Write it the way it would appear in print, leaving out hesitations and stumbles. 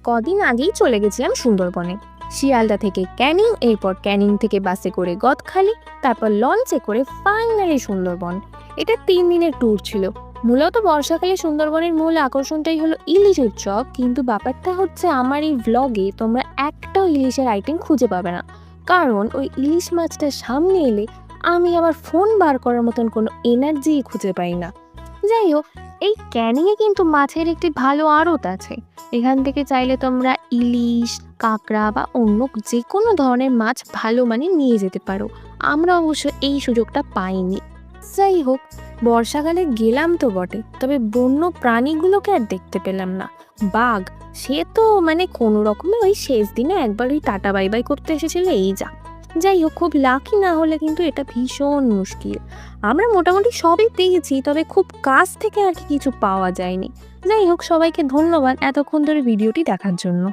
কদিন আগেই চলে গেছিলাম সুন্দরবনে। শিয়ালদা থেকে ক্যানিং, এরপর ক্যানিং থেকে বাসে করে গদখালি, তারপর লঞ্চে করে ফাইনালি সুন্দরবন। এটা 3 দিনের ট্যুর ছিল। মূলত বর্ষাকালে সুন্দরবনের মূল আকর্ষণটাই হলো ইলিশ উৎসব, কিন্তু ব্যাপারটা হচ্ছে আমার এই ভ্লগে তোমরা একটাও ইলিশের আইটেম খুঁজে পাবে না, কারণ ওই ইলিশ মাছটা সামনে এলে আমি আবার ফোন বার করার মতন কোনো এনার্জি খুঁজে পাই না। যাই হোক, এই ক্যানিংয়ে কিন্তু মাছের একটি ভালো আড়ত আছে। এখান থেকে চাইলে তোমরা ইলিশ, কাঁকড়া বা অন্য যে কোনো ধরনের মাছ ভালো মানে নিয়ে যেতে পারো। আমরা অবশ্য এই সুযোগটা পাইনি। যাই হোক, বর্ষাকালে গেলাম তো বটে, তবে বন্য প্রাণীগুলোকে আর দেখতে পেলাম না। বাঘ, সে তো মানে কোনো রকমে ওই শেষ দিনে একবার ওই টাটা বাই বাই করতে এসেছিল, এই যা। যাই হোক, খুব লাকি না হলে কিন্তু এটা ভীষণ মুশকিল। আমরা মোটামুটি সবই পেয়েছি, তবে খুব কাছ থেকে আর কি কিছু পাওয়া যায়নি। যাই হোক, সবাইকে ধন্যবাদ এতক্ষণ ধরে ভিডিওটি দেখার জন্য।